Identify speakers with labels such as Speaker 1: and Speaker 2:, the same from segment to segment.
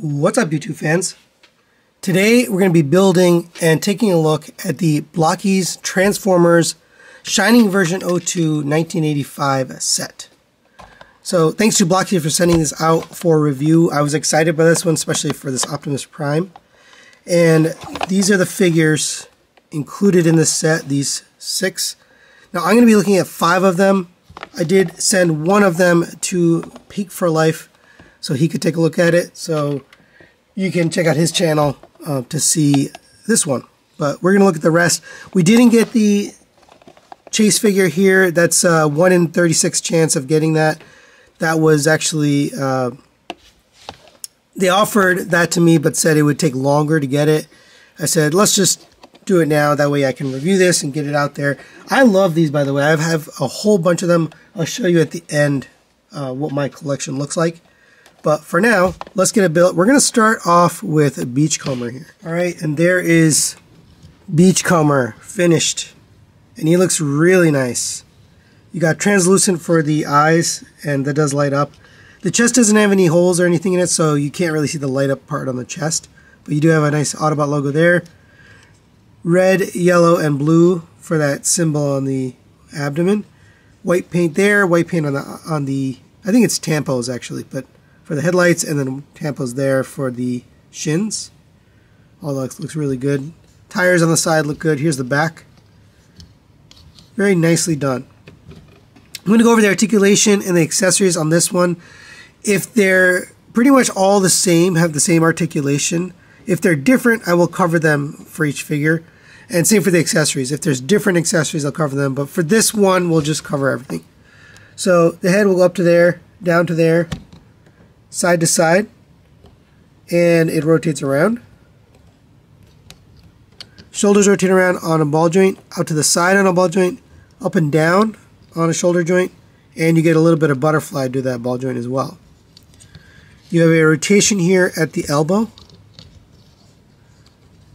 Speaker 1: What's up, YouTube fans? Today we're going to be building and taking a look at the Blokees Transformers Shining Version 02 1985 set. So thanks to Blokees for sending this out for review. I was excited by this one, especially for this Optimus Prime. And these are the figures included in this set, these 6. Now I'm going to be looking at 5 of them. I did send one of them to Peak for Life so he could take a look at it. So you can check out his channel to see this one. But we're going to look at the rest. We didn't get the chase figure here. That's a 1 in 36 chance of getting that. That was actually, they offered that to me but said it would take longer to get it. I said, let's just do it now. That way I can review this and get it out there. I love these, by the way. I have a whole bunch of them. I'll show you at the end what my collection looks like. But for now, let's get it built. We're going to start off with a Beachcomber here. All right, and there is Beachcomber finished. And he looks really nice. You got translucent for the eyes, and that does light up. The chest doesn't have any holes or anything in it, so you can't really see the light up part on the chest. But you do have a nice Autobot logo there. Red, yellow, and blue for that symbol on the abdomen. White paint there, white paint on the I think it's tampos actually, but for the headlights, and then tampos there for the shins. All that looks really good. Tires on the side look good. Here's the back. Very nicely done. I'm going to go over the articulation and the accessories on this one. If they're pretty much all the same, have the same articulation. If they're different, I will cover them for each figure. And same for the accessories. If there's different accessories, I'll cover them. But for this one, we'll just cover everything. So the head will go up to there, down to there, side to side, and it rotates around. Shoulders rotate around on a ball joint, out to the side on a ball joint, up and down on a shoulder joint, and you get a little bit of butterfly to that ball joint as well. You have a rotation here at the elbow.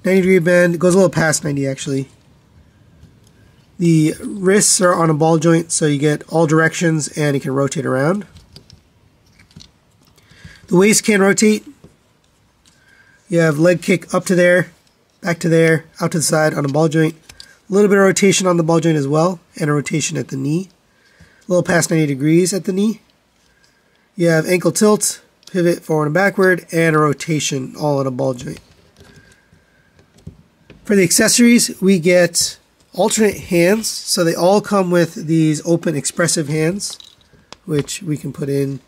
Speaker 1: 90-degree bend. It goes a little past 90 actually. The wrists are on a ball joint, so you get all directions and it can rotate around. The waist can rotate. You have leg kick up to there, back to there, out to the side on a ball joint. A little bit of rotation on the ball joint as well, and a rotation at the knee. A little past 90 degrees at the knee. You have ankle tilt, pivot forward and backward, and a rotation all on a ball joint. For the accessories, we get alternate hands. So they all come with these open expressive hands, which we can put in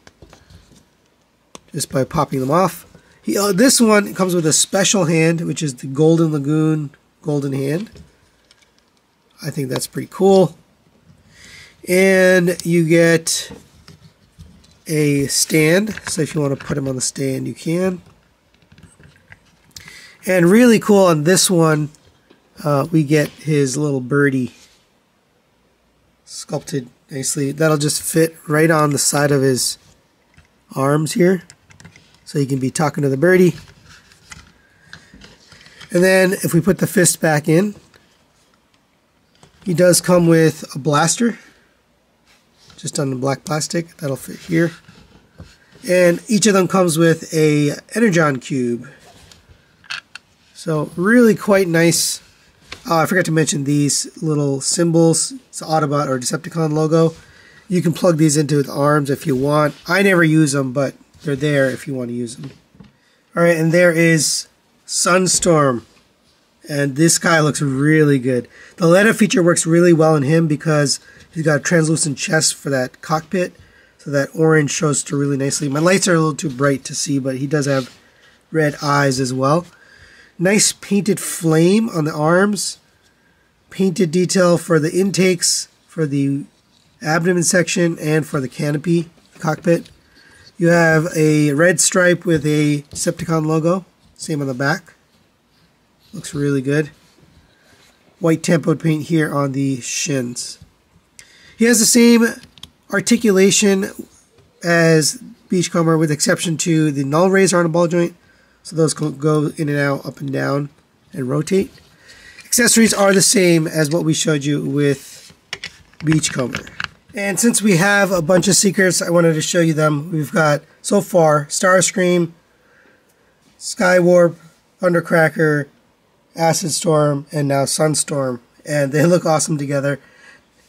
Speaker 1: just by popping them off. This one comes with a special hand, which is the Golden Lagoon golden hand. I think that's pretty cool. And you get a stand, so if you want to put him on the stand, you can. And really cool on this one, we get his little birdie sculpted nicely. That'll just fit right on the side of his arms here. So you can be talking to the birdie. And then if we put the fist back in, he does come with a blaster, just on the black plastic. That'll fit here. And each of them comes with a Energon cube. So really quite nice. I forgot to mention these little symbols. It's the Autobot or Decepticon logo. You can plug these into the arms if you want. I never use them, but they're there if you want to use them. Alright, and there is Sunstorm. And this guy looks really good. The LED feature works really well in him because he's got a translucent chest for that cockpit. So that orange shows through really nicely. My lights are a little too bright to see, but he does have red eyes as well. Nice painted flame on the arms. Painted detail for the intakes, for the abdomen section, and for the canopy, cockpit. You have a red stripe with a Decepticon logo. Same on the back. Looks really good. White tempo paint here on the shins. He has the same articulation as Beachcomber with exception to the null rays are on a ball joint. So those go in and out, up and down, and rotate. Accessories are the same as what we showed you with Beachcomber. And since we have a bunch of secrets, I wanted to show you them. We've got, so far, Starscream, Skywarp, Thundercracker, Acid Storm, and now Sunstorm. And they look awesome together.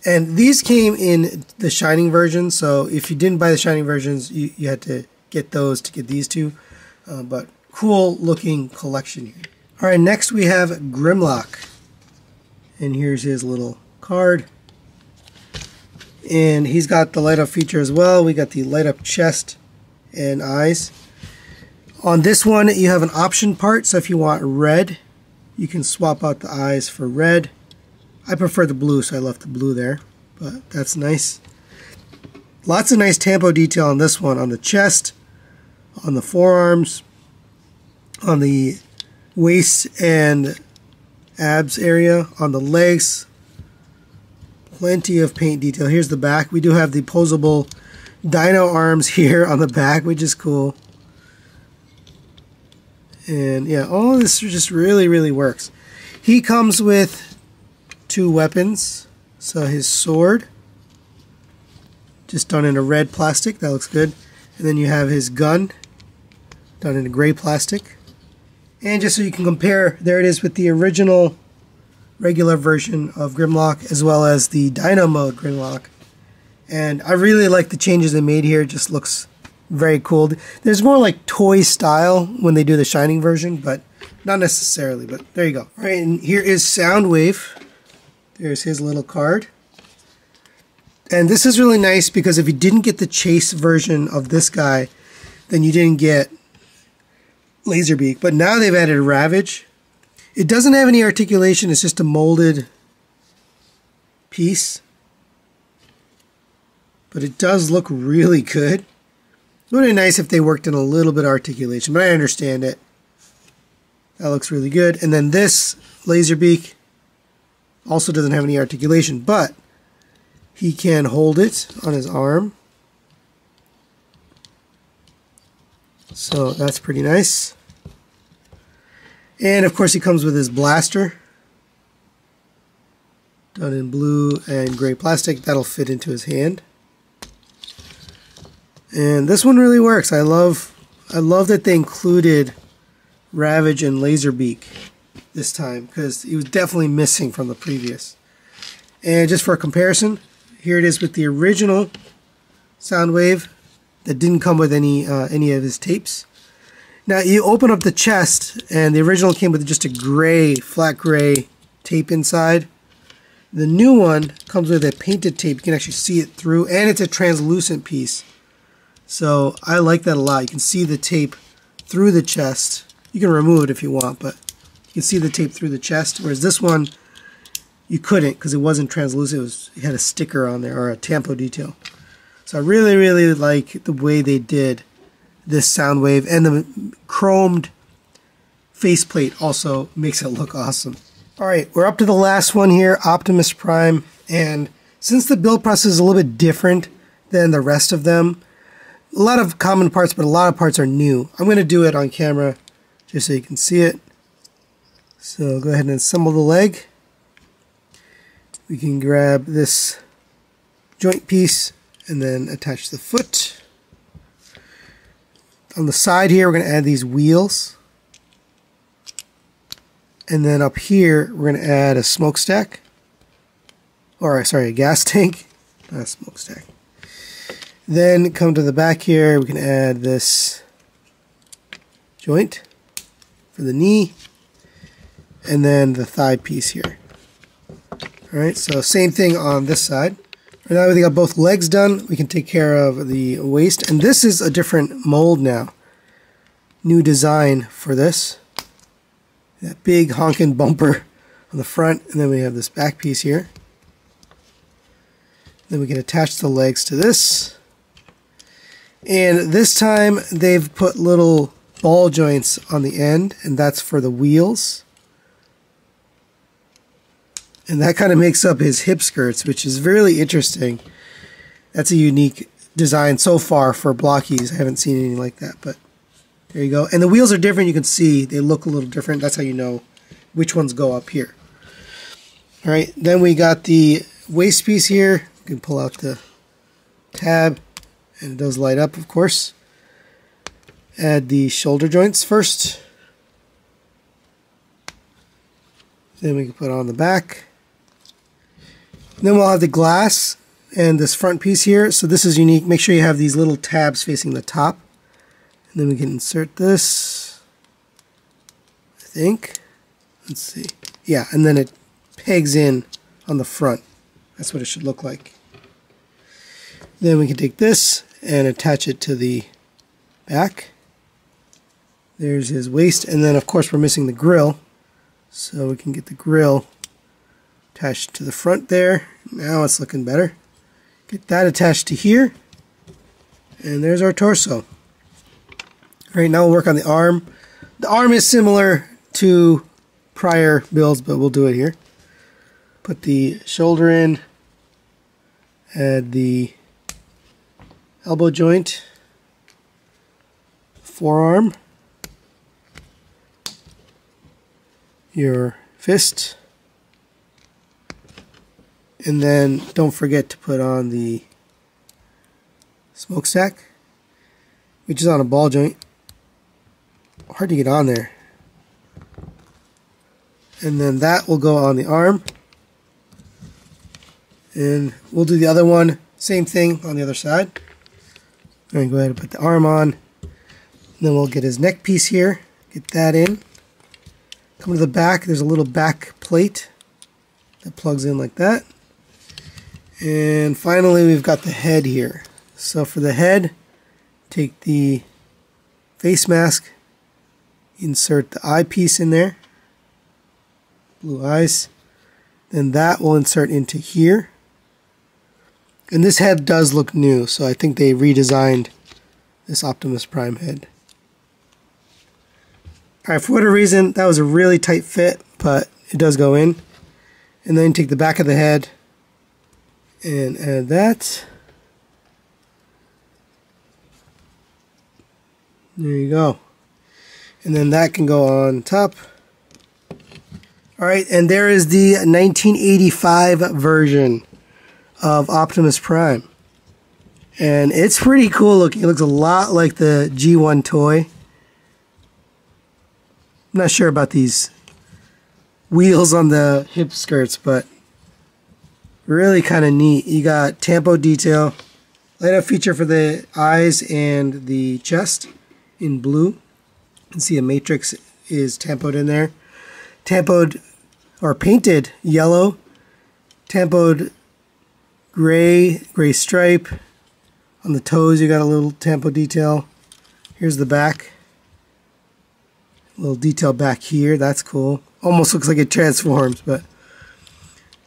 Speaker 1: And these came in the Shining version, so if you didn't buy the Shining versions, you had to get those to get these two. But cool looking collection here. Alright, next we have Grimlock. And here's his little card. And he's got the light up feature as well. We got the light up chest and eyes. On this one, you have an option part, so if you want red, you can swap out the eyes for red. I prefer the blue, so I left the blue there, but that's nice. Lots of nice tampo detail on this one, on the chest, on the forearms, on the waist and abs area, on the legs. Plenty of paint detail. Here's the back. We do have the posable dino arms here on the back, which is cool. And yeah, all this just really, really works. He comes with 2 weapons. So his sword, just done in a red plastic, that looks good. And then you have his gun, done in a gray plastic. And just so you can compare, there it is with the original regular version of Grimlock, as well as the Dino mode Grimlock. And I really like the changes they made here. It just looks very cool. There's more like toy style when they do the Shining version, but not necessarily, but there you go. All right, and here is Soundwave. There's his little card. And this is really nice because if you didn't get the Chase version of this guy, then you didn't get Laserbeak. But now they've added Ravage. It doesn't have any articulation, it's just a molded piece. But it does look really good. It would be nice if they worked in a little bit of articulation, but I understand it. That looks really good. And then this Laserbeak also doesn't have any articulation, but he can hold it on his arm. So that's pretty nice. And of course he comes with his blaster, done in blue and gray plastic. That'll fit into his hand. And this one really works. I love that they included Ravage and Laserbeak this time, because he was definitely missing from the previous. And just for a comparison, here it is with the original Soundwave that didn't come with any of his tapes. Now you open up the chest, and the original came with just a gray, flat gray tape inside. The new one comes with a painted tape. You can actually see it through, and it's a translucent piece. So I like that a lot. You can see the tape through the chest. You can remove it if you want, but you can see the tape through the chest, whereas this one you couldn't because it wasn't translucent. It had a sticker on there, or a tampo detail. So I really, really like the way they did this Soundwave, and the chromed faceplate also makes it look awesome. Alright, we're up to the last one here, Optimus Prime, and since the build process is a little bit different than the rest of them, a lot of common parts, but a lot of parts are new. I'm going to do it on camera just so you can see it. So go ahead and assemble the leg. We can grab this joint piece and then attach the foot. On the side here, we're going to add these wheels. And then up here, we're going to add a smokestack. Or, sorry, a gas tank. Not a smokestack. Then come to the back here, we can add this joint for the knee. And then the thigh piece here. Alright, so same thing on this side. Right now we got both legs done, we can take care of the waist. And this is a different mold now. New design for this. That big honking bumper on the front, and then we have this back piece here. Then we can attach the legs to this. And this time they've put little ball joints on the end, and that's for the wheels. And that kind of makes up his hip skirts, which is really interesting. That's a unique design so far for Blokees. I haven't seen anything like that, but there you go. And the wheels are different. You can see they look a little different. That's how you know which ones go up here. All right, then we got the waist piece here. You can pull out the tab, and it does light up, of course. Add the shoulder joints first. Then we can put on the back. Then we'll have the glass and this front piece here. So this is unique. Make sure you have these little tabs facing the top. And then we can insert this, I think. Let's see. Yeah, and then it pegs in on the front. That's what it should look like. Then we can take this and attach it to the back. There's his waist, and then of course we're missing the grill. So we can get the grill attached to the front there. Now it's looking better. Get that attached to here. And there's our torso. Alright, now we'll work on the arm. The arm is similar to prior builds, but we'll do it here. Put the shoulder in. Add the elbow joint. Forearm. Your fist. And then don't forget to put on the smokestack, which is on a ball joint. Hard to get on there. And then that will go on the arm. And we'll do the other one, same thing on the other side. And go ahead and put the arm on. And then we'll get his neck piece here. Get that in. Come to the back, there's a little back plate that plugs in like that. And finally we've got the head here. So for the head, take the face mask, insert the eyepiece in there, blue eyes, then that will insert into here. And this head does look new, so I think they redesigned this Optimus Prime head. Alright, for whatever reason, that was a really tight fit, but it does go in. And then take the back of the head and add that. There you go. And then that can go on top. Alright, and there is the 1985 version of Optimus Prime. And it's pretty cool looking. It looks a lot like the G1 toy. I'm not sure about these wheels on the hip skirts, but really kind of neat. You got tampo detail, light up feature for the eyes and the chest in blue. You can see a matrix is tampoed in there. Tampoed or painted yellow, tampoed gray stripe. On the toes you got a little tampo detail. Here's the back. Little detail back here, that's cool. Almost looks like it transforms, but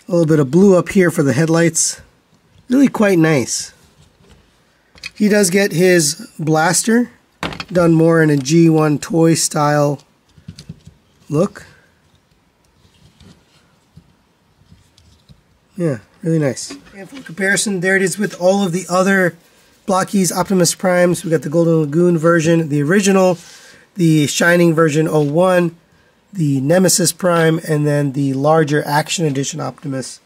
Speaker 1: a little bit of blue up here for the headlights. Really quite nice. He does get his blaster done more in a G1 toy style look. Yeah, really nice. And for comparison, there it is with all of the other Blokees Optimus Primes. We got the Golden Lagoon version, the original, the Shining version 01, the Nemesis Prime, and then the larger Action Edition Optimus.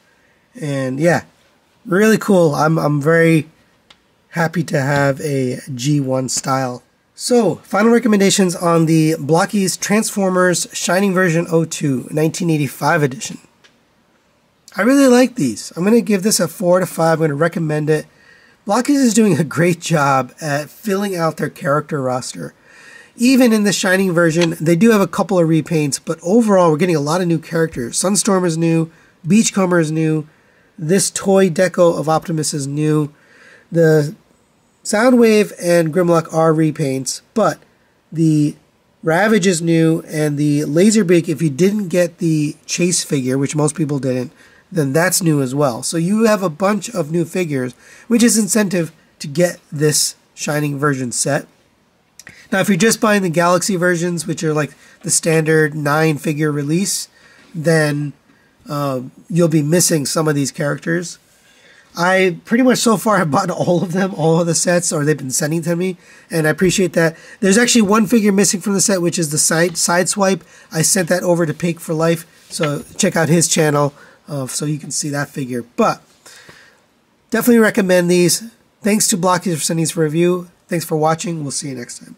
Speaker 1: And yeah, really cool. I'm very happy to have a G1 style. So, final recommendations on the Blokees Transformers Shining version 02, 1985 edition. I really like these. I'm going to give this a 4 out of 5. I'm going to recommend it. Blokees is doing a great job at filling out their character roster. Even in the Shining version, they do have a couple of repaints, but overall we're getting a lot of new characters. Sunstorm is new, Beachcomber is new, this toy deco of Optimus is new. The Soundwave and Grimlock are repaints, but the Ravage is new, and the Laserbeak, if you didn't get the Chase figure, which most people didn't, then that's new as well. So you have a bunch of new figures, which is incentive to get this Shining version set. Now, if you're just buying the Galaxy versions, which are like the standard 9-figure release, then you'll be missing some of these characters. I pretty much so far have bought all of them, all of the sets, or they've been sending to me, and I appreciate that. There's actually one figure missing from the set, which is the side swipe. I sent that over to Pig for Life, so check out his channel so you can see that figure. But definitely recommend these. Thanks to Blokees for sending these for review. Thanks for watching. We'll see you next time.